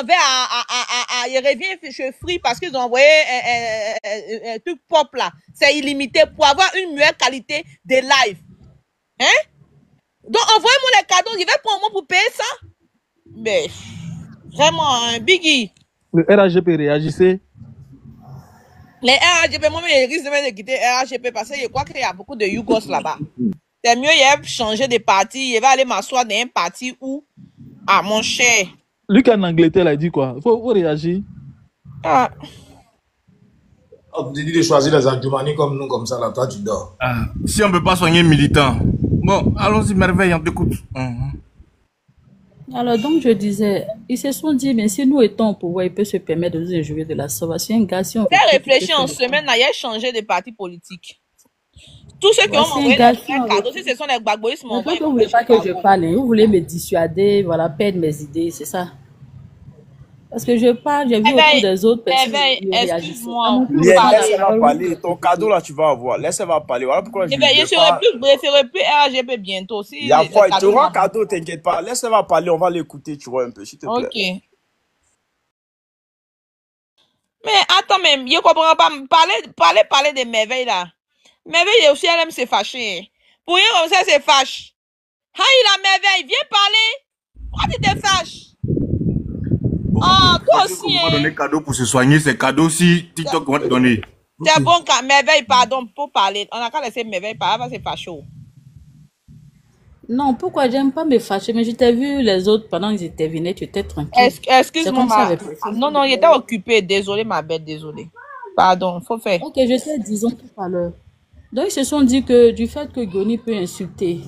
vais il revient chez Free parce qu'ils ont envoyé un truc pop là. C'est illimité pour avoir une meilleure qualité de live. Hein? Donc, envoyez-moi les cadeaux. Je vais prendre moi pour payer ça. Mais, vraiment, un Biggie. Le RAGP réagissait. Les RAGP, moi, je risque de quitter RAGP parce que je crois qu'il y a beaucoup de Yougos là-bas. C'est mieux, il va changer de parti. Il va aller m'asseoir dans un parti où, ah, mon cher. Lui qui en Angleterre, il a dit quoi? Faut réagir. Ah. Oh, tu dis de choisir les Adjoumani comme nous, comme ça, là, toi, tu dors. Ah, si on ne peut pas soigner militant. Bon, allons-y, merveille, on t'écoute. Alors, donc, je disais, ils se sont dit, mais si nous étions au pouvoir, il peut se permettre de nous injurier de la sauvation. Un gars, si on fait réfléchir en semaine, il a changé de parti politique. Tous ceux qui ont envoyé les cadeaux, si ce sont les Gbagboïs, m'ont envoyé. Vous ne voulez pas que je parle, vous voulez me dissuader, voilà, perdre mes idées, c'est ça. Parce que je parle, j'ai vu autour des autres personnes qui réagissent. Laisse-la parler. Ton cadeau là, tu vas avoir. Laisse-la parler. Voilà pourquoi je ne ferai plus RGP bientôt aussi. Il y a quoi? Tu auras un cadeau, t'inquiète pas. Laisse-la parler, on va l'écouter, tu vois un peu, s'il te plaît. Ok. Mais attends, mais je comprends pas. Parler des merveilles là. Merveille aussi, elle aime se fâcher. Pour rien comme ça, c'est fâche. Aïe, la merveille, viens parler. Pourquoi tu te fâches? Ah, toi aussi. On va donner cadeau pour se soigner, c'est cadeau si TikTok va te donner. C'est bon quand merveille, pardon, pour parler. On a qu'à laisser merveille parler, c'est fâché. Non, pourquoi j'aime pas me fâcher, mais je t'ai vu les autres pendant qu'ils étaient venus, tu étais tranquille. Excuse-moi. Non, il était occupé. Désolé, ma bête, désolé. Pardon, faut faire. Ok, je sais, disons tout à l'heure. Donc, ils se sont dit que du fait que Goni peut insulter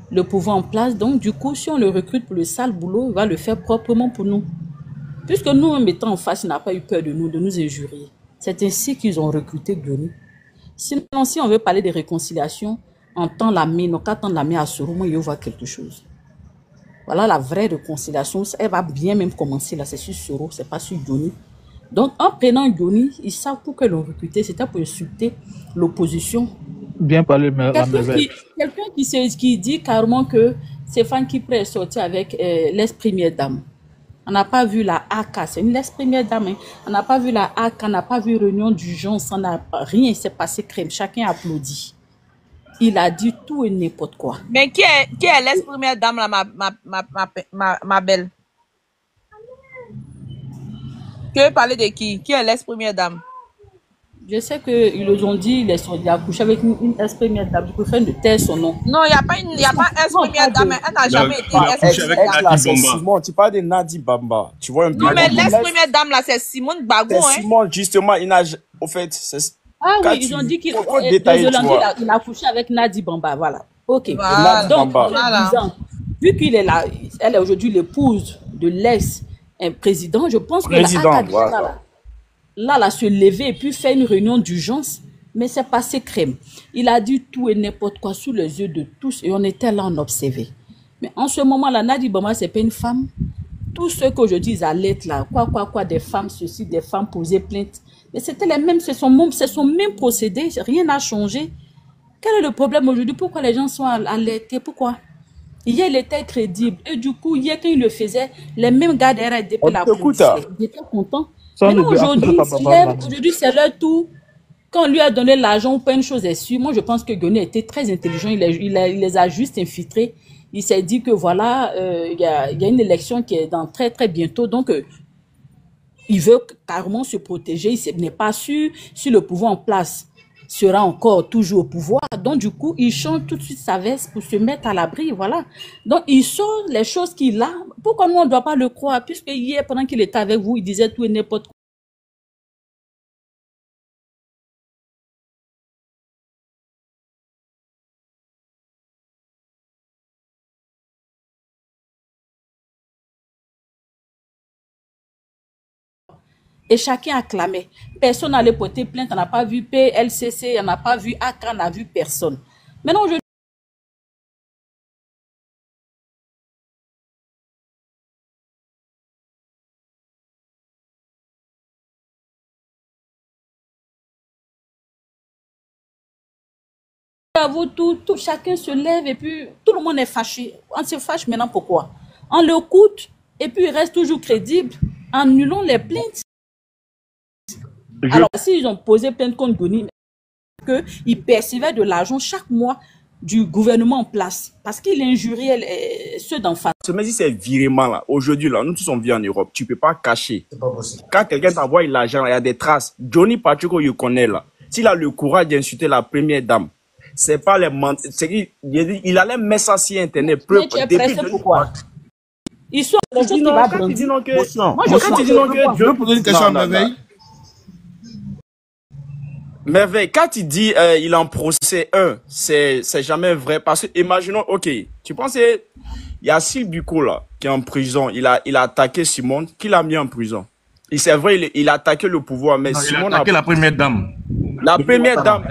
le pouvoir en place, donc du coup, si on le recrute pour le sale boulot, il va le faire proprement pour nous. Puisque nous, en mettant en face, il n'a pas eu peur de nous injurier. C'est ainsi qu'ils ont recruté Goni. Sinon, si on veut parler de réconciliation, on tend la main, on tend la main à Soro, moi, il va voir quelque chose. Voilà la vraie réconciliation. Elle va bien même commencer là, c'est sur Soro, c'est pas sur Goni. Donc, en prenant Goni, ils savent pourquoi ils l'ont recruté, c'était pour insulter l'opposition. Bien parler, quelqu'un qui dit carrément que Stéphane Kipré est sorti avec l'ex-première dame. On n'a pas vu la AK, c'est une l'ex-première dame. Hein. On n'a pas vu la AK, on n'a pas vu réunion d'urgence, on n'a rien, il s'est passé crème. Chacun applaudit. Il a dit tout et n'importe quoi. Mais qui est l'ex-première dame là, ma belle? Tu veux parler de qui? Qui est l'ex-première dame? Je sais qu'ils nous ont dit il a couché avec une ex-première dame. Je préfère de taire son nom. Non, il n'y a pas ex-première dame. Elle n'a jamais été ex-première dame. Simon, tu parles de Nadi Bamba. Tu vois un peu. Non, mais l'ex-première dame là, c'est Simone Bago. C'est Simone, justement, il n'a. Au fait, c'est. Ah oui, ils ont dit qu'il a couché avec Nadi Bamba. Voilà. Ok. Voilà. Donc, vu qu'il est là, elle est aujourd'hui l'épouse de l'ex-président, je pense que là, se lever et puis faire une réunion d'urgence, mais c'est passé crème. Il a dit tout et n'importe quoi sous les yeux de tous et on était là, on observait. Mais en ce moment-là, Nadi Bamba, c'est pas une femme. Tous ceux qu'aujourd'hui ils alertent là, quoi, des femmes, ceci, des femmes poser plainte. Mais c'était les mêmes, c'est son même procédé, rien n'a changé. Quel est le problème aujourd'hui? Pourquoi les gens sont alertés? Pourquoi? Hier, il était crédible. Et du coup, hier, quand il le faisait, les mêmes gars derrière la police, ils étaient contents. Mais non, aujourd'hui, c'est leur tour. Quand on lui a donné l'argent ou pas, une chose est sûre. Moi, je pense que Goni était très intelligent. Il les a juste infiltrés. Il s'est dit que voilà, il y a une élection qui est dans très, très bientôt. Donc, il veut carrément se protéger. Il n'est pas sûr si le pouvoir en place sera encore toujours au pouvoir. Donc, du coup, il change tout de suite sa veste pour se mettre à l'abri. Voilà. Donc, il sort les choses qu'il a. Pourquoi nous, on ne doit pas le croire? Puisque hier, pendant qu'il était avec vous, il disait tout et n'importe quoi. Et chacun acclamait. Personne n'allait porter plainte, on n'a pas vu PLCC, on n'a pas vu AK, on n'a vu personne. Maintenant, je vous, chacun se lève et puis tout le monde est fâché. On se fâche maintenant pourquoi? On le coûte et puis il reste toujours crédible. Annulons les plaintes. Alors, s'ils ont posé plainte contre Goni, qu'ils percevaient de l'argent chaque mois du gouvernement en place, parce qu'il injuriait ceux d'en face. Mais si c'est virement là, aujourd'hui là, nous tous on vit en Europe, tu peux pas cacher. C'est pas possible. Quand quelqu'un t'envoie l'argent, il y a des traces. Johnny Pacheco, je connais là. S'il a le courage d'insulter la première dame, c'est pas les il allait mettre ça sur internet. Mais tu es pressé pourquoi? Ils sont les choses qui va Quand tu dis non que, moi je veux poser une question à Merveille. Merveille, quand il dit il est en procès 1, c'est jamais vrai. Parce que, imaginons, ok, tu penses il y a Silbuko là, qui est en prison, il a attaqué Simone, qui l'a mis en prison. C'est vrai, il a attaqué le pouvoir, mais Non, Simone il a attaqué la première dame. La première dame,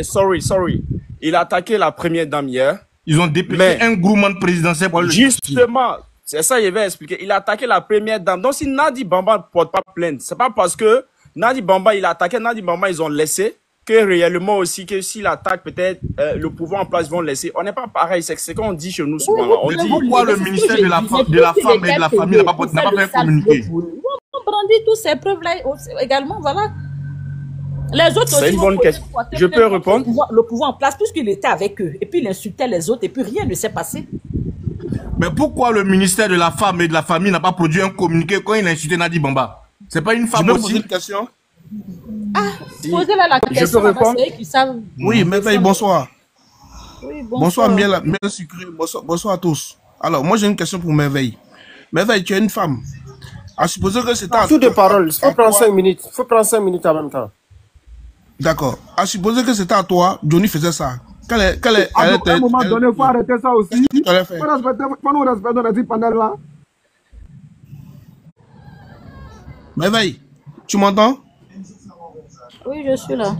sorry. Il a attaqué la première dame hier. Ils ont dépêché un groupement présidentiel pour le justement, c'est ça, je vais expliquer. Il a attaqué la première dame. Donc, si Nadi Bamba ne porte pas plainte, c'est pas parce que Nadi Bamba, il a attaqué Nadi Bamba, ils ont laissé, que réellement aussi, que s'il attaque, peut-être le pouvoir en place vont laisser. On n'est pas pareil, c'est ce qu'on dit chez nous souvent. Là. On dit pourquoi le ministère de la femme et de la famille n'a pas fait un communiqué. On brandit tous ces preuves-là également, voilà. Les autres c'est aussi. Une bonne question. Je peux répondre? Le pouvoir en place, puisqu'il était avec eux, et puis il insultait les autres, et puis rien ne s'est passé. Mais pourquoi le ministère de la femme et de la famille n'a pas produit un communiqué quand il a insulté Nadi Bamba? C'est pas une femme Je peux aussi? poser une question? Posez-la la question. Je peux répondre? Qui savent. Oui, Merveille, bonsoir. Oui, Bonsoir, miel sucré. Bonsoir à tous. Alors, moi, j'ai une question pour Merveille. Merveille, tu es une femme. À supposer que c'est tout de parole. Il faut prendre 5 minutes. Il faut prendre 5 minutes en même temps. D'accord. À supposer que c'était à toi, Johnny faisait ça. À un moment donné, il faut arrêter ça aussi. Il faut nous respecter notre panel là. Merveille, tu m'entends? Oui, je suis là.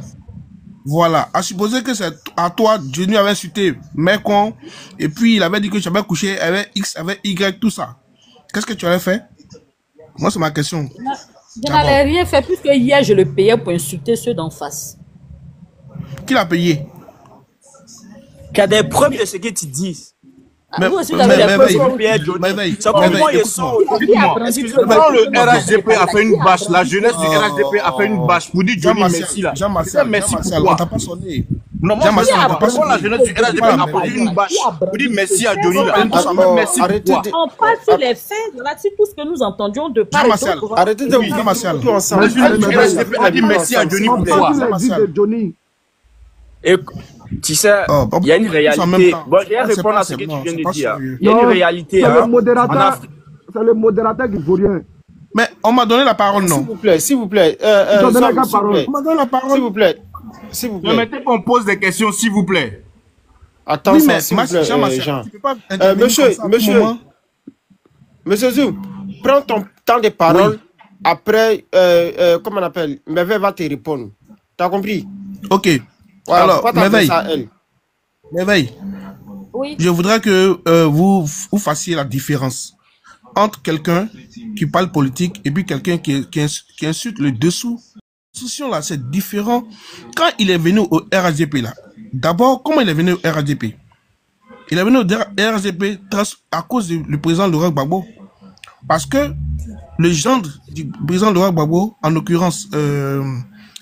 Voilà. À supposer que c'est à toi, Johnny avait insulté Mekon, et puis il avait dit que tu avais couché avec X, avec Y, tout ça. Qu'est-ce que tu avais fait? Moi, c'est ma question. Je n'avais rien fait, puisque hier, je le payais pour insulter ceux d'en face. Qui l'a payé? Qui a des preuves de ce que tu dis. Mais vous aussi, vous avez des preuves. C'est comme moi, ils sont. Quand le RHDP a fait une bâche, la jeunesse du RHDP a fait une bâche pour dire Johnny merci là. Jean-Martial, merci on pourquoi? t'a pas sonné. Non, moi, pourquoi la jeunesse du RHDP a produit une bâche pour dire merci à Johnny là? Merci pourquoi? On parle sur les faits, voilà, c'est tout ce que nous entendions de part et d'autre. Arrêtez de vous Jean-Martial. La jeunesse du RHDP a dit merci à Johnny pourquoi? Et tu sais, il y a une réalité. Bon, je vais répondre à ce que tu viens de dire. Il y a une réalité. C'est le modérateur qui ne vaut rien. Mais on m'a donné la parole, non? S'il vous plaît. On m'a donné la parole. S'il vous plaît. Permettez qu'on pose des questions, s'il vous plaît. Attends, oui, mais s'il vous plaît, Jean. Monsieur Zou, prends ton temps de parole. Après, comment on appelle? Merveille va te répondre. T'as compris? Ok. Voilà, alors, Merveille, oui. Je voudrais que vous fassiez la différence entre quelqu'un qui parle politique et puis quelqu'un qui insulte le dessous. Là, c'est différent. Quand il est venu au RHDP, là, d'abord, comment il est venu au RHDP? Il est venu au RHDP à cause du président Laurent Gbagbo. Parce que le gendre du président Laurent Gbagbo, en l'occurrence,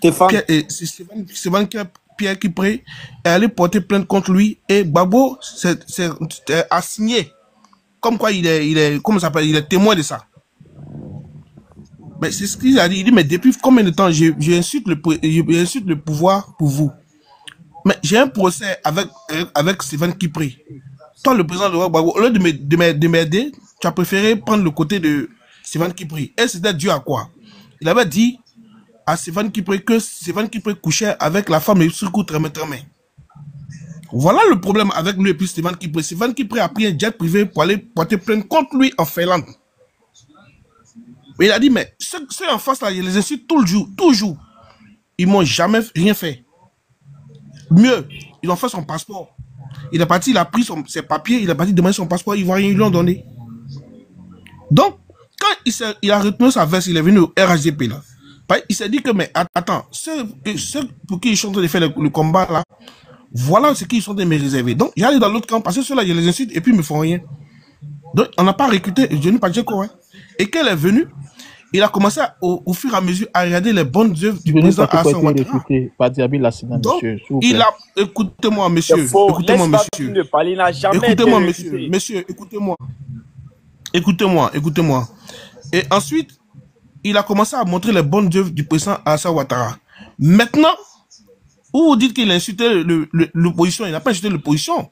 Stéphane Pierre Kipré est allé porter plainte contre lui et Gbagbo a signé comme quoi il est témoin de ça. Mais c'est ce qu'il a dit. Il dit, mais depuis combien de temps j'insulte le pouvoir pour vous? Mais j'ai un procès avec Stéphane Kipré. Toi, le président de Gbagbo, au lieu de m'aider, tu as préféré prendre le côté de Stéphane Kipré. Et c'était dû à quoi? Il avait dit à Stéphane Kipré que Stéphane Kipré couchait avec la femme de Sukou Tremé. Voilà le problème avec lui et puis Stéphane Kipré. Stéphane Kipré a pris un jet privé pour aller porter plainte contre lui en Finlande. Mais il a dit, mais ceux en face là, je les insulte toujours. Ils m'ont jamais rien fait. Mieux, ils ont fait son passeport. Il est parti, il a pris ses papiers, il est parti demander son passeport ivoirien, ils lui ont donné. Donc, quand il a retenu sa veste, il est venu au RHDP là. Il s'est dit que, mais attends, ceux pour qui ils sont en train de faire le combat là, voilà ce qu'ils sont en train de me réserver. Donc, j'allais dans l'autre camp parce que ceux-là, je les insulte et puis ils me font rien. Donc, on n'a pas recruté Johnny Pacheco. Hein. Et quand elle est venue, il a commencé au fur et à mesure à regarder les bonnes œuvres du président Alassane Ouattara. Par Diaby Lassina, monsieur. Il a, écoutez-moi, monsieur. Écoutez-moi, monsieur. Écoutez-moi, monsieur. Écoutez-moi. Et ensuite, il a commencé à montrer les bonnes œuvres du président Alassane Ouattara. Maintenant, où vous dites qu'il a insulté l'opposition, il n'a pas insulté l'opposition.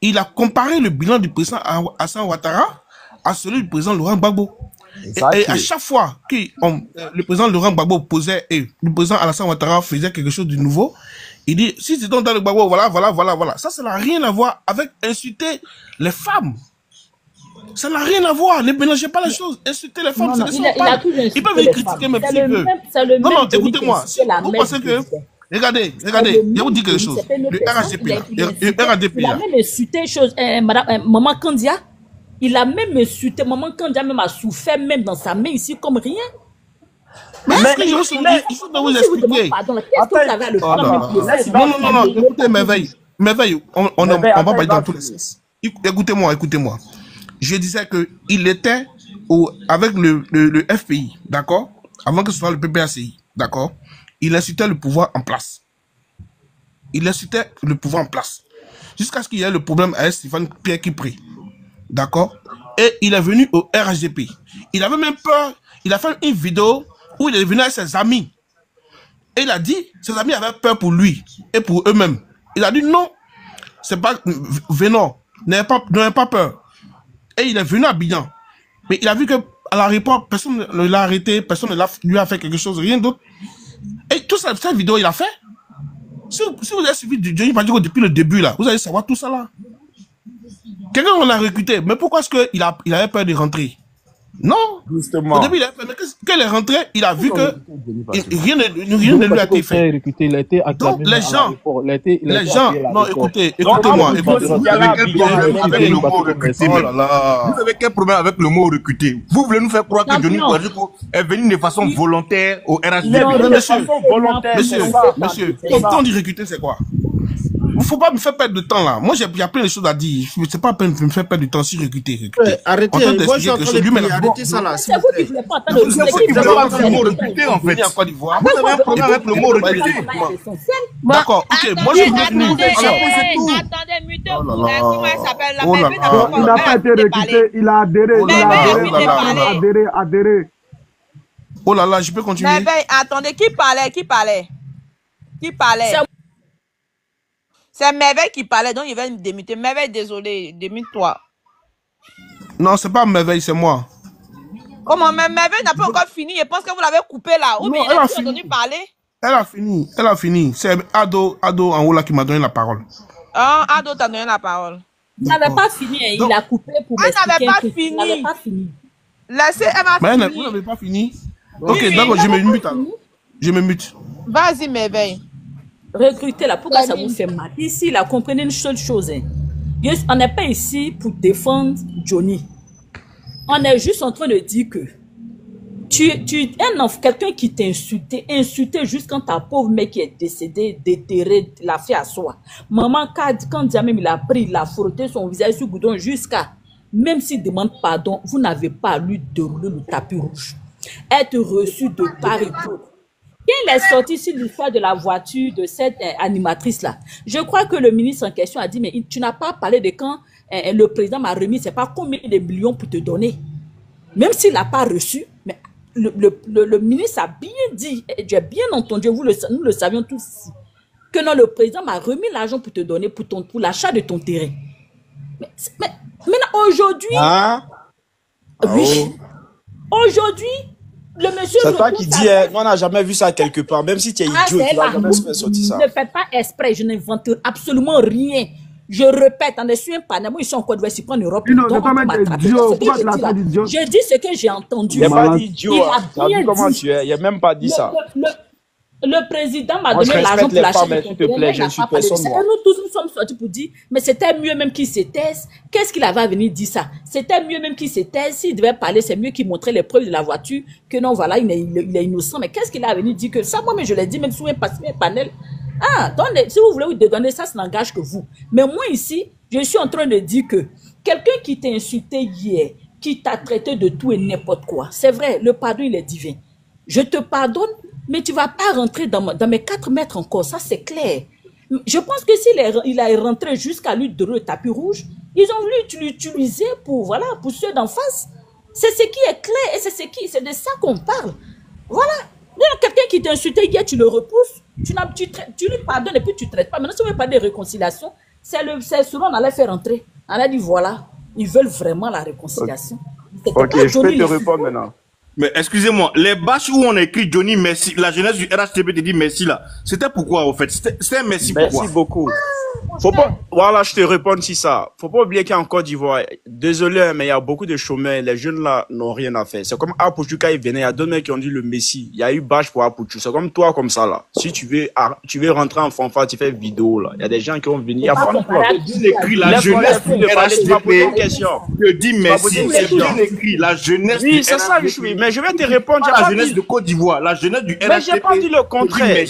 Il a comparé le bilan du président Alassane Ouattara à celui du président Laurent Gbagbo. Et à chaque fois que le président Laurent Gbagbo posait et le président Alassane Ouattara faisait quelque chose de nouveau, il dit, si c'est dans le Gbagbo, voilà. Ça n'a rien à voir avec insulter les femmes. Ça n'a rien à voir. Ne mélangez pas les choses. Insulter les femmes, c'est des femmes. Ils peuvent les critiquer, mais petit peu. Non, écoutez-moi. Vous pensez que... Regardez, je vous dis quelque chose. Le RADP, il a même insulté Maman Kandia. Il a même insulté Maman Kandia, même a souffert, même dans sa main ici, comme rien. Mais il faut vous expliquer. Qu'est-ce que vous avez à le prendre? Non, écoutez, Merveille, on va parler dans tous les sens. Écoutez-moi. Je disais qu'il était avec le FPI, d'accord? Avant que ce soit le PPACI, d'accord? Il incitait le pouvoir en place. Jusqu'à ce qu'il y ait le problème avec Stéphane Pierre Kipré. D'accord? Et il est venu au RHDP. Il avait même peur. Il a fait une vidéo où il est venu avec ses amis. Et il a dit, ses amis avaient peur pour lui et pour eux-mêmes. Il a dit non, c'est pas venant, n'ayez pas peur. Et il est venu à Abidjan. Mais il a vu que à l'aéroport, personne ne l'a arrêté, personne ne lui a fait quelque chose, rien d'autre. Et toute cette vidéo, il a fait. Si vous avez suivi Johnny Badiako depuis le début, là, vous allez savoir tout ça là. Quelqu'un on l'a recruté, mais pourquoi est-ce qu'il avait peur de rentrer? Non. Justement. Au début, il avait peur, mais quand il est rentré, il a vu que rien ne lui a été fait. Il a été donc les gens, non, écoutez-moi. Vous avez quel problème avec le mot recruter? Vous voulez nous faire croire que Johnny Badiako est venu de façon volontaire au RHDP? Monsieur, quand on dit recruter, c'est quoi? Il ne faut pas me faire perdre de temps là. Moi, il y a plein de choses à dire. C'est pas à peine de me faire perdre du temps si recruter. Arrêtez, moi je suis en train de arrêtez ça là. C'est vous qui ne voulez pas entendre le mot recruter en fait. Vous avez un problème avec le mot recruter. D'accord, ok. Moi je veux attendez, mutez. Comment elle s'appelle la il n'a pas été recruté, il a adhéré. Oh là là, je peux continuer. Attendez, qui parlait? C'est Merveille qui parlait, donc il va me démuter. Merveille, désolé, démute-toi. Non, c'est pas Merveille, c'est moi. Comment? Mais Merveille n'a pas encore fini. Je pense que vous l'avez coupé là. Ou bien il a entendu parler? Elle a fini. C'est Ado en haut là qui m'a donné la parole. Ah, Ado t'a donné la parole. Il n'avait pas fini, il a coupé pour m'expliquer. Il n'avait pas fini. Laissez, elle m'a fini. Vous n'avez pas fini? Ok, d'accord, je me mute alors. Je me mute. Vas-y, Merveille. Recruter là, pourquoi ça vous fait mal? Ici, là, comprenez une seule chose. Hein. On n'est pas ici pour défendre Johnny. On est juste en train de dire que quelqu'un qui t'a insulté juste quand ta pauvre mec qui est décédé, déterré, l'a fait à soi. Maman, quand Diamé il a pris, il a frotté son visage sur le goudron jusqu'à, même s'il demande pardon, vous n'avez pas à lui dérouler le tapis rouge. Être reçu de part et d'autre. Quand il est sorti sur l'histoire de la voiture de cette animatrice-là, je crois que le ministre en question a dit, mais tu n'as pas parlé de quand le président m'a remis, c'est pas combien de millions pour te donner. Même s'il n'a pas reçu, mais le ministre a bien dit, j'ai bien entendu, nous le savions tous ici, que non, le président m'a remis l'argent pour te donner pour l'achat de ton terrain. Mais maintenant, aujourd'hui, aujourd'hui, le monsieur... C'est toi qui dis, on n'a jamais vu ça quelque part, même si tu es idiot, tu n'as jamais fait sortir ça. Ne faites pas exprès, je n'invente absolument rien. Je répète, on est sur un panneau, ils sont en Côte d'Ivoire, ils prennent l'Europe. Je dis ce que j'ai entendu. Il n'a pas dit idiot, tu as vu comment tu es, il n'a même pas dit ça. Le président m'a donné l'argent pour l'achat de ton terrain, je suis personne. Nous tous, nous sommes sortis pour dire, mais c'était mieux même qu'il se taise. Qu'est-ce qu'il avait à venir dire ça? C'était mieux même qu'il se taise. S'il devait parler, c'est mieux qu'il montrait les preuves de la voiture, que non, voilà, il est innocent. Mais qu'est-ce qu'il a à venir dire que ça? Moi, mais je l'ai dit, même sous un panel. Ah, donc, si vous voulez vous dédonner, ça n'engage que vous. Mais moi, ici, je suis en train de dire que quelqu'un qui t'a insulté hier, qui t'a traité de tout et n'importe quoi. C'est vrai, le pardon, il est divin. Je te pardonne, mais tu ne vas pas rentrer dans mes 4 mètres encore, ça c'est clair. Je pense que s'il est rentré jusqu'à lui de le tapis rouge, ils ont voulu l'utiliser pour ceux d'en face. C'est ce qui est clair et c'est de ça qu'on parle. Voilà. Quelqu'un qui t'a insulté hier, tu le repousses, tu lui pardonnes et puis tu ne traites pas. Maintenant, si on veut parler de réconciliation, c'est ce qu'on allait faire entrer. On a dit voilà, ils veulent vraiment la réconciliation. Ok, je peux te répondre maintenant. Mais excusez-moi, les bâches où on a écrit Johnny Merci, la jeunesse du RHTP te dit merci là, c'était pourquoi au fait? C'était un merci pourquoi? Merci beaucoup. Faut pas, voilà, je te réponds si ça. Faut pas oublier qu'en Côte d'Ivoire, désolé, mais il y a beaucoup de chômeurs. Les jeunes là n'ont rien à faire. C'est comme Apuchu quand il venait, il y a deux mecs qui ont dit le Messi. Il y a eu bâche pour Apuchu. C'est comme toi, comme ça là. Si tu veux rentrer en fanfare, tu fais vidéo là. Il y a des gens qui vont venir. Il y a pas écrit la jeunesse du RHTP. Je dis merci. C'est bien écrit la jeunesse. Oui, c'est ça, mais je vais te répondre. La jeunesse de Côte d'Ivoire, la jeunesse du RHTP. Mais j'ai pas dit le contraire.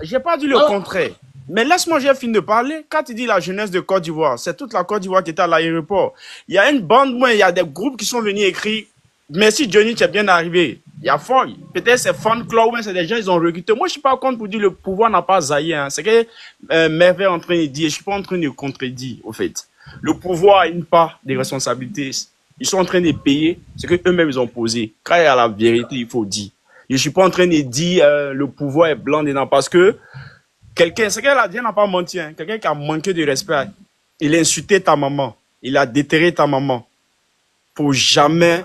J'ai pas dit le contraire. Mais laisse-moi, j'ai fini de parler. Quand tu dis la jeunesse de Côte d'Ivoire, c'est toute la Côte d'Ivoire qui était à l'aéroport. Il y a une bande, il y a des groupes qui sont venus écrire « Merci Johnny, tu es bien arrivé ». Il y a folle. Peut-être c'est fan club, mais c'est des gens, ils ont recruté. Moi, je suis pas contre pour dire le pouvoir n'a pas zaillé. Hein. C'est que Merveille est en train de dire, je suis pas en train de contredire, au fait. Le pouvoir a une part des responsabilités. Ils sont en train de payer ce que eux-mêmes ils ont posé. Quand il y a la vérité, il faut dire. Je suis pas en train de dire le pouvoir est blanc dedans parce que c'est qu'elle a dit, n'a pas menti, hein. Quelqu'un qui a manqué de respect, il a insulté ta maman, il a déterré ta maman. Faut jamais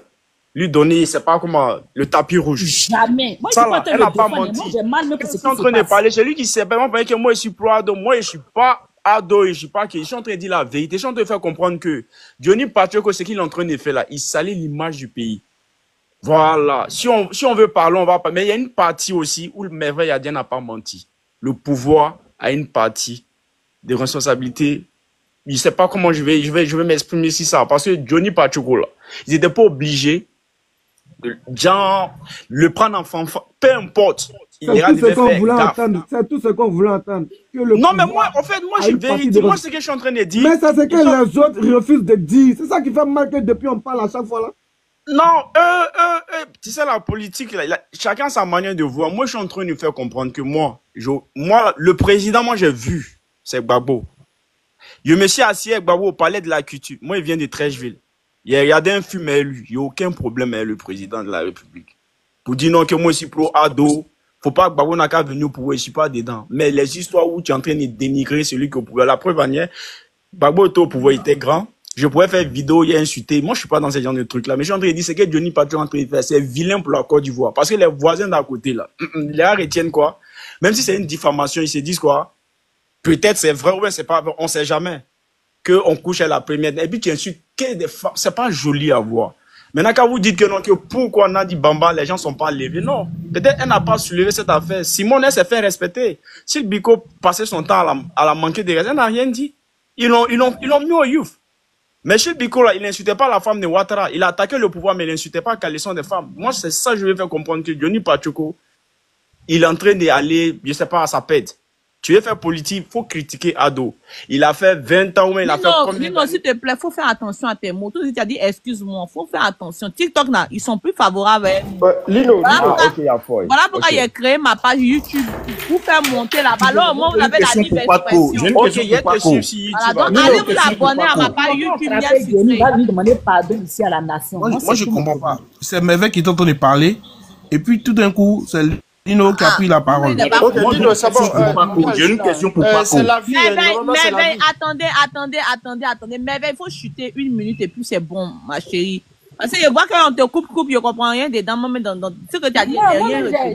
lui donner, c'est pas comment, le tapis rouge. Jamais. Moi, ça, là, elle n'a pas menti. Moi, j'ai mal même que c'est en train de parler, c'est lui qui sait pas que moi, je suis pro ado, moi, je suis pas ado, je suis pas qui. Je suis en train de dire la vérité, je suis en train de faire comprendre que Johnny Pacheco, ce qu'il est en train de faire là, il salit l'image du pays. Voilà. Si on veut parler, on va pas. Mais il y a une partie aussi où le Merveille Adien n'a pas menti. Le pouvoir a une partie de responsabilité. Je ne sais pas comment je vais m'exprimer si ça. Parce que Johnny Pacheco, là, ils n'étaient pas obligés de le prendre en fanfare. Peu importe. C'est tout ce qu'on voulait entendre. C'est tout ce qu'on voulait entendre. Non, mais moi, en fait, moi, je vérifie. Moi, ce que je suis en train de dire. Mais ça, c'est que les autres refusent de dire. C'est ça qui fait mal que depuis on parle à chaque fois là. Non, tu sais, la politique, là, chacun sa manière de voir. Moi, je suis en train de faire comprendre que moi, le président, moi, j'ai vu, c'est Gbagbo. Je me suis assis avec Gbagbo au palais de la culture. Moi, il vient de Trècheville. Il a regardé un film élu. Il n'y a aucun problème avec le président de la République. Pour dire non, que moi, je suis pro ado. Faut pas que Gbagbo n'a qu'à venir pour je suis pas dedans. Mais les histoires où tu es en train de dénigrer celui qui est au pouvoir, la preuve en est, Gbagbo était au pouvoir, il était grand. Je pourrais faire vidéo et insulter. Moi, je suis pas dans ce genre de trucs là. Mais je suis en train de dire, c'est que Johnny Pacheco est en train de faire. C'est vilain pour la Côte d'Ivoire. Parce que les voisins d'à côté, là, les gars retiennent quoi? Même si c'est une diffamation, ils se disent quoi? Peut-être c'est vrai ou bien c'est pas vrai. On sait jamais. Qu'on couche à la première. Et puis, tu insultes que des femmes. C'est pas joli à voir. Maintenant, quand vous dites que non, que pourquoi on a dit Bamba, les gens sont pas levés. Non. Peut-être elle n'a pas soulevé cette affaire. Simone, elle s'est fait respecter. Si le Biko passait son temps à la manquer de respect, elle n'a rien dit. Ils l'ont mis au youth. Mais chez Biko, là, il n'insultait pas la femme de Ouattara. Il a attaqué le pouvoir, mais il n'insultait pas qu'elles sont des femmes. Moi, c'est ça que je vais faire comprendre que Johnny Pacheco, il est en train d'aller, je sais pas, à sa pète. Tu veux faire politique, faut critiquer Ado. Il a fait 20 ans, mais il a fait combien d'années? S'il te plaît, faut faire attention à tes mots. Tout tu as dit, excuse-moi, faut faire attention. TikTok, là, ils sont plus favorables. Lino, voilà pourquoi il a créé ma page YouTube pour faire monter là-bas. Alors, moi, vous avez la diversification. J'ai une question pour Paco. Donc, allez vous abonner à ma page YouTube. Il va lui demander pardon ici à la nation. Moi, je comprends pas. C'est Merveille qui est en train de parler. Et puis, tout d'un coup, c'est Lino qui a pris la parole. Ok, Lino, c'est bon. J'ai une question pour Paco. C'est la vie. Merveille, attendez. Merveille, il faut chuter 1 minute et puis c'est bon, ma chérie. Parce que je vois qu'on te coupe, je comprends rien dedans, mais dans ce que tu as dit.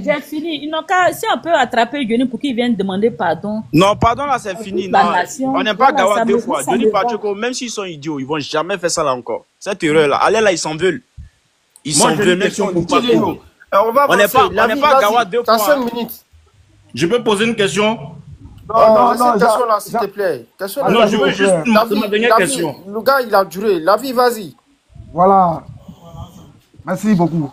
J'ai fini. Ils n'ont qu'à, si on peut attraper Johnny pour qu'il vienne demander pardon. Non, pardon là, c'est fini. Non, on n'aime pas Gawa 2 fois. Johnny Pacheco, même s'ils sont idiots, ils vont jamais faire ça là encore. Cette erreur là, allez là, ils s'en veulent. Ils s'en veulent. Même si on dit Paco. On n'est pas Gawa 2 fois. T'as 5 minutes. Je peux poser une question? Non, question là, s'il te plaît. Non, je veux juste ma dernière question. Le gars, il a duré. La vie, vas-y. Voilà. Merci beaucoup.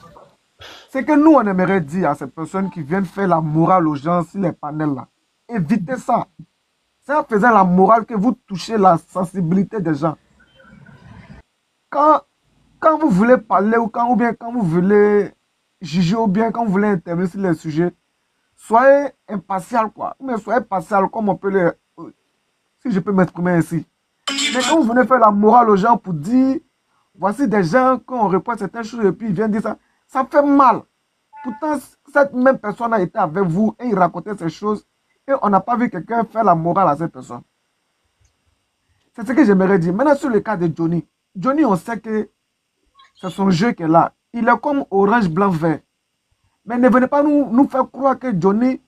C'est que nous, on aimerait dire à ces personnes qui viennent faire la morale aux gens sur les panels là. Évitez ça. C'est en faisant la morale que vous touchez la sensibilité des gens. Quand quand vous voulez parler ou bien quand vous voulez juger ou bien quand vous voulez intervenir sur les sujets, soyez impartial, quoi. Mais soyez partial, comme on peut le... Si je peux m'exprimer ainsi. Mais quand vous venez faire la morale aux gens pour dire, voici des gens, quand on répond certaines choses et puis ils viennent dire ça, ça fait mal. Pourtant, cette même personne a été avec vous et il racontait ces choses et on n'a pas vu quelqu'un faire la morale à cette personne. C'est ce que j'aimerais dire. Maintenant, sur le cas de Johnny. Johnny, on sait que c'est son jeu qui est là. Il est comme orange, blanc, vert. Mais ne venez pas nous faire croire que Johnny,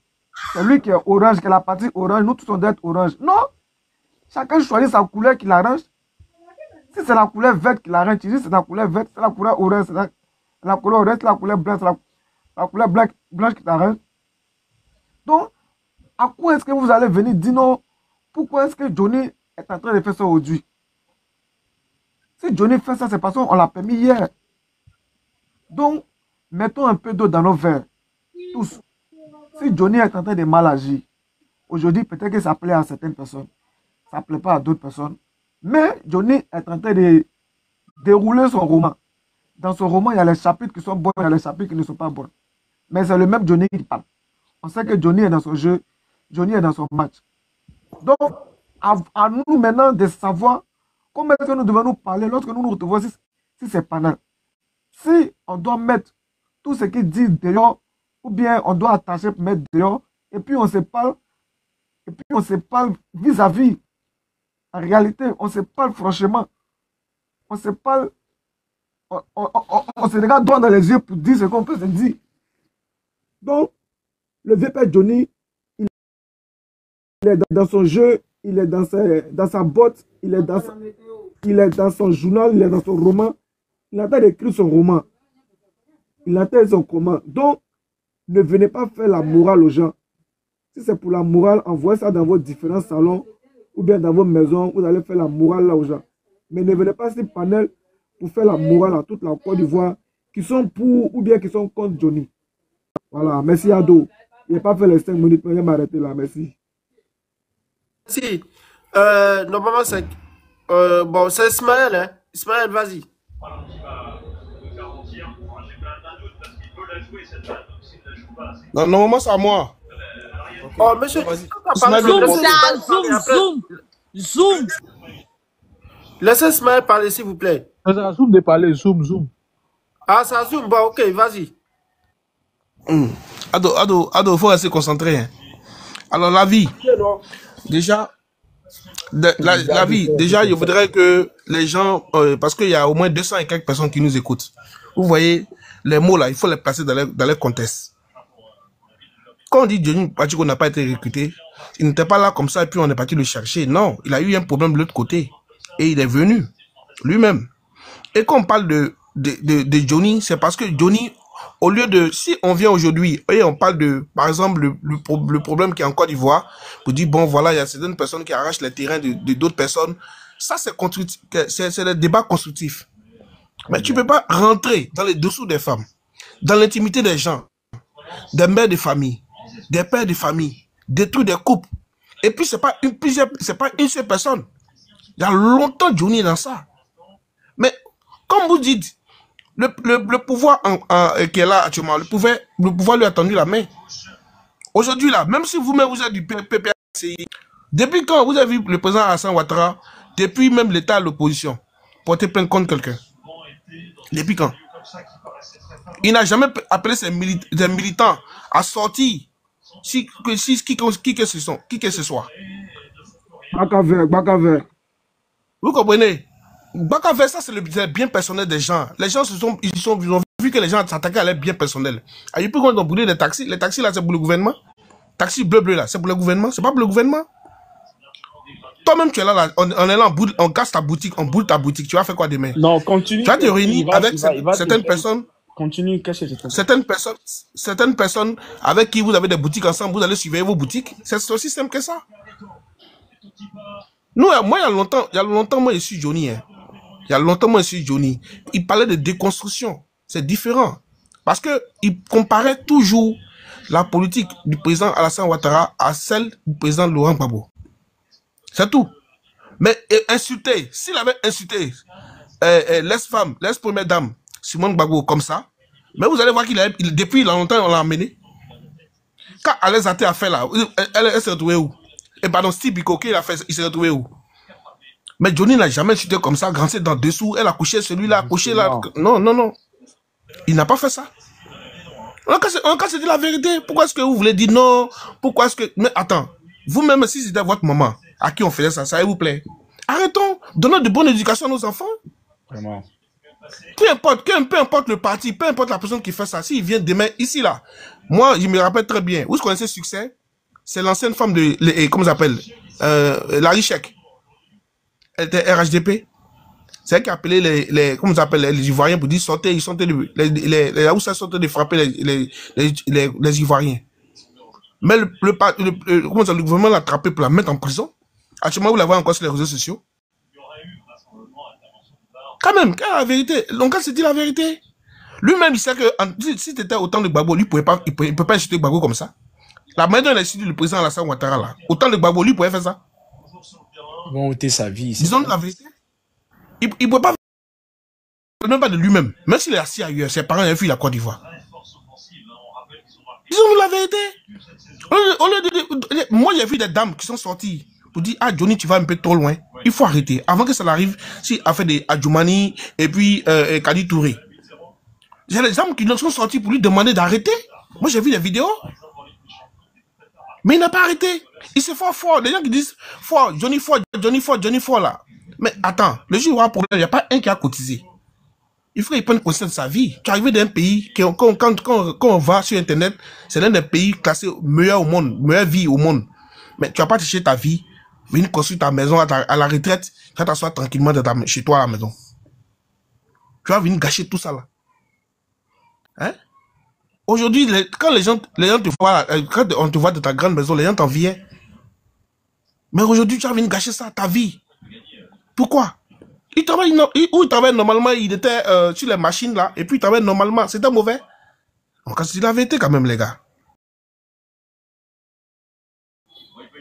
c'est lui qui est orange, que la partie orange, nous tous on doit être orange. Non! Chacun choisit sa couleur qui l'arrange. Si c'est la couleur verte qui l'arrange, tu dis c'est la couleur verte, c'est la couleur orange, c'est la couleur orange, c'est la couleur blanche, c'est la couleur blanche qui t'arrange. Donc, à quoi est-ce que vous allez venir dire non? Pourquoi est-ce que Johnny est en train de faire ça aujourd'hui? Si Johnny fait ça, c'est parce qu'on l'a permis hier. Donc, mettons un peu d'eau dans nos verres. Tous. Si Johnny est en train de mal agir, aujourd'hui, peut-être que ça plaît à certaines personnes. Ça ne plaît pas à d'autres personnes. Mais Johnny est en train de dérouler son roman. Dans son roman, il y a les chapitres qui sont bons, il y a les chapitres qui ne sont pas bons. Mais c'est le même Johnny qui parle. On sait que Johnny est dans son jeu, Johnny est dans son match. Donc, à nous maintenant de savoir comment est-ce que nous devons nous parler lorsque nous nous retrouvons si c'est panel. Si on doit mettre tout ce qu'il dit dehors, ou bien on doit attacher pour mettre dehors, et puis on se parle vis-à-vis. En réalité, on se parle franchement. On se parle, on se regarde droit dans les yeux pour dire ce qu'on peut se dire. Donc, le vieux père Johnny, il est dans son jeu, il est dans sa botte, il est dans son journal, il est dans son roman. Il est en train d'écrire son roman. Il est en train de son roman. Donc, ne venez pas faire la morale aux gens. Si c'est pour la morale, envoyez ça dans vos différents salons ou bien dans vos maisons, vous allez faire la morale là aux gens. Mais ne venez pas sur le panel pour faire la morale à toute la Côte d'Ivoire qui sont pour ou bien qui sont contre Johnny. Voilà, merci Ado. Il n'a pas fait les 5 minutes, mais il m'a arrêté là, merci. Si, normalement c'est bon, c'est Ismaël, hein. Ismaël, vas-y. Non, normalement, c'est à moi. Oh, monsieur, Zoom. Laissez Ismaël parler, s'il vous plaît. Zoom de parler, zoom. Ah, ça zoom, bon, ok, vas-y. Ado, il faut rester concentré. Hein. Alors, la vie, déjà, la vie, déjà, je voudrais que les gens, parce qu'il y a au moins 200 et quelques personnes qui nous écoutent. Vous voyez, les mots là, il faut les placer dans leur contexte. Quand on dit Johnny Pachiko n'a pas été recruté, il n'était pas là comme ça et puis on est parti le chercher. Non, il a eu un problème de l'autre côté. Et il est venu, lui-même. Et quand on parle de Johnny, c'est parce que Johnny, au lieu de... Si on vient aujourd'hui et on parle de, par exemple, le problème qui est en Côte d'Ivoire, pour dire, bon, voilà, il y a certaines personnes qui arrachent les terrains de d'autres personnes. Ça, c'est des débats constructifs. Mais tu ne peux pas rentrer dans les dessous des femmes, dans l'intimité des gens, des mères de famille, des pères de famille, détruire des couples. Et puis, c'est pas une seule personne. Il y a longtemps Johnny est dans ça. Mais, comme vous dites, le pouvoir qui est là actuellement, le pouvoir lui a tendu la main. Aujourd'hui, là, même si vous-même vous êtes du PPACI, depuis quand vous avez vu le président Alassane Ouattara, depuis même l'État à l'opposition, porter plainte contre quelqu'un? Depuis quand? Il n'a jamais appelé ses militants à sortir, qui que ce soit. Bakaver. Vous comprenez? Bakaver, ça c'est le bien personnel des gens. Les gens ils ont vu que les gens s'attaquaient à leur bien personnel. Et puis quand on a brûlé des taxis, les taxis là c'est pour le gouvernement. Taxi bleu là, c'est pour le gouvernement, c'est pas pour le gouvernement. Toi-même tu es là, on est là, on casse ta boutique, on boule ta boutique, tu vas faire quoi demain? Non, continue. Tu vas te réunir avec certaines personnes. Continue, cachez certaines personnes avec qui vous avez des boutiques ensemble, vous allez surveiller vos boutiques. C'est aussi simple que ça. Nous, moi, il y a longtemps, moi, je suis Johnny. Hein. Il y a longtemps, moi, je suis Johnny. Il parlait de déconstruction. C'est différent. Parce qu'il comparait toujours la politique du président Alassane Ouattara à celle du président Laurent Gbagbo. C'est tout. Mais insulter, s'il avait insulté l'ex-première dame, Simone Gbagbo, comme ça. Mais vous allez voir depuis longtemps, on l'a emmené. Quand Alain Zaté a fait là, elle s'est retrouvée où? Et pardon, Steve Biko, il s'est retrouvé où? Mais Johnny n'a jamais chuté comme ça, grancé dans dessous. Elle a couché celui-là, couché là. Non, non, non. Il n'a pas fait ça. On a se dit la vérité. Pourquoi est-ce que vous voulez dire non? Pourquoi est-ce que... Mais attends, vous-même, si c'était votre maman à qui on faisait ça, ça vous plaît? Arrêtons, donnons de bonne éducation à nos enfants. Vraiment. Peu importe le parti, peu importe la personne qui fait ça, s'il vient demain, ici, là. Moi, je me rappelle très bien. Où est-ce qu'on connaissez Succès? C'est l'ancienne femme de... comment ça s'appelle? Larry Sheck. Elle était RHDP. C'est elle qui appelait comment ça s'appelle, les Ivoiriens pour dire sortez, ils sortaient les Haoussa sortaient de frapper les Ivoiriens. Mais comment ça, le gouvernement l'a attrapé pour la mettre en prison. Actuellement, vous la voyez encore sur les réseaux sociaux. Quand même, la vérité. Donc, quand c'est dit la vérité, lui-même, il sait que si c'était autant de Gbagbo, lui, il peut pas insulter Gbagbo comme ça. La manière dont il a insulté le président Alassane Ouattara, là, autant de Gbagbo, lui, pouvait faire ça. Ils vont ôter sa vie. Disons la vérité. Il ne peut pas même pas de lui-même. Même s'il est assis ailleurs, ses parents ont fui la Côte d'Ivoire. Disons-nous la vérité. Moi, j'ai vu des dames qui sont sorties pour dire, ah, Johnny, tu vas un peu trop loin. Il faut arrêter. Avant que ça n'arrive, si a fait des Adjoumani et puis Kadi Touré. J'ai des dames qui sont sorties pour lui demander d'arrêter. Moi, j'ai vu des vidéos. Mais il n'a pas arrêté. Il se fait fort. Les gens qui disent fort, Johnny fort là. Mais attends, le jour où il y aura un problème, il n'y a pas un qui a cotisé. Il faut qu'il prenne conscience de sa vie. Tu es arrivé d'un pays, quand on va sur Internet, c'est l'un des pays classés meilleur au monde, meilleure vie au monde. Mais tu vas pas toucher ta vie, venir construire ta maison à la retraite, tu vas t'asseoir tranquillement chez toi à la maison. Tu vas venir gâcher tout ça là. Hein? Aujourd'hui, quand les gens te voient, quand on te voit de ta grande maison, les gens t'enviaient. Mais aujourd'hui, tu vas venir gâcher ça, ta vie. Pourquoi? Il travaille normalement, il était sur les machines là, et puis il travaille normalement. C'était mauvais. Donc, c'est la vérité quand même, les gars.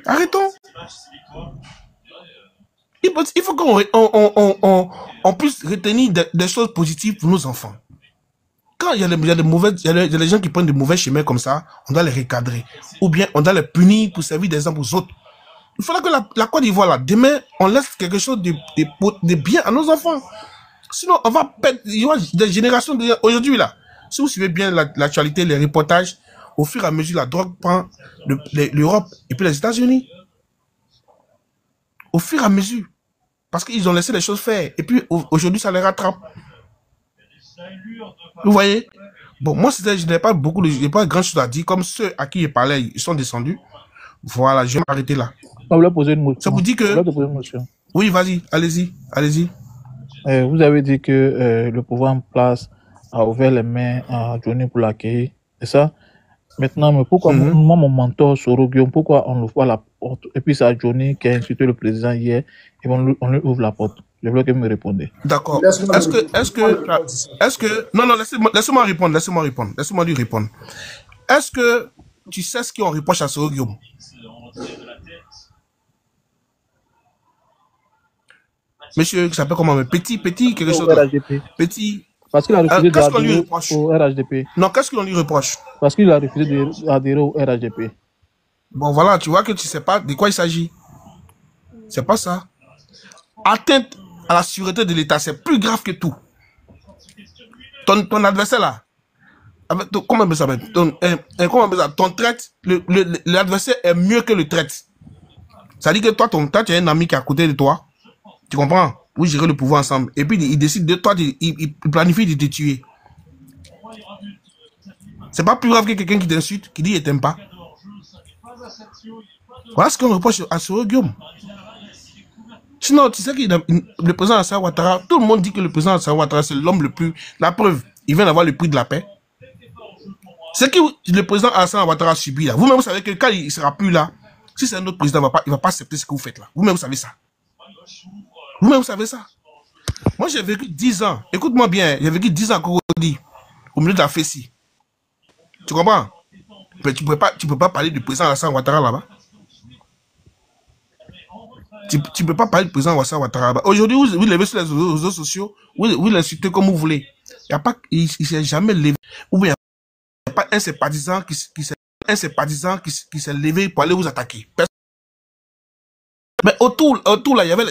Arrêtons. Il faut qu'on puisse retenir des choses positives pour nos enfants. Quand il y a des gens qui prennent de mauvais chemins comme ça, on doit les recadrer. Ou bien on doit les punir pour servir d'exemple aux autres. Il faudra que la Côte d'Ivoire, là, demain, on laisse quelque chose de bien à nos enfants. Sinon, on va perdre des générations. Aujourd'hui, là, si vous suivez bien l'actualité, les reportages, au fur et à mesure, la drogue prend l'Europe et puis les États-Unis. Au fur et à mesure. Parce qu'ils ont laissé les choses faire. Et puis, aujourd'hui, ça les rattrape. Vous voyez? Bon, moi, je n'ai pas grand chose à dire. Comme ceux à qui je parlais, ils sont descendus. Voilà, je vais m'arrêter là. Je voulais poser une motion. Ça vous dit que... Oui, vas-y, allez-y. Vous avez dit que le pouvoir en place a ouvert les mains à Johnny pour l'accueillir. C'est ça? Maintenant, mais pourquoi moi, mon mentor, Soro Guillaume, pourquoi on ouvre la porte? Et puis c'est à Johnny qui a insulté le président hier, et on lui ouvre la porte. Je voulais que vous me répondiez. D'accord. Est-ce que... Non, laissez-moi répondre. Laissez-moi lui répondre. Est-ce que tu sais ce qu'on reproche à Soro Guillaume? Monsieur qui s'appelle comment? Petit, quelque chose là. Petit. Parce qu'il a refusé d'adhérer au RHDP. Non, qu'est-ce qu'on lui reproche? Parce qu'il a refusé d'adhérer au RHDP. Bon, voilà, tu vois que tu ne sais pas de quoi il s'agit. C'est pas ça. Atteinte à la sûreté de l'État, c'est plus grave que tout. Ton adversaire là, comment on appelle ça? Ton traite, l'adversaire est mieux que le traite. Ça dit que toi, tu as un ami qui est à côté de toi. Tu comprends? Vous gérez le pouvoir ensemble. Et puis, il décide de toi, il planifie de te tuer. C'est pas plus grave que quelqu'un qui t'insulte, qui dit qu'il t'aime pas. Voilà ce qu'on reproche à Soro Guillaume. Sinon, tu sais que le président Alassane Ouattara, tout le monde dit que le président Alassane Ouattara, c'est l'homme le plus... La preuve, il vient d'avoir le prix de la paix. C'est que le président Alassane Ouattara a subi là. Vous-même, vous savez que quand il ne sera plus là, si c'est un autre président, il ne va pas accepter ce que vous faites là. Vous-même, vous savez ça. Vous-même, vous savez ça. Moi, j'ai vécu 10 ans. Écoute-moi bien. J'ai vécu 10 ans à Cocody, au milieu de la Fessie. Tu comprends? Mais tu peux pas parler du président Alassane Ouattara là-bas. Tu ne peux pas parler du président Alassane Ouattara. Aujourd'hui, vous levez sur les réseaux sociaux, vous l'insultez comme vous voulez. Il ne s'est jamais levé. Ou bien, il n'y a pas un sympathisant qui s'est levé pour aller vous attaquer. Mais autour là, il y avait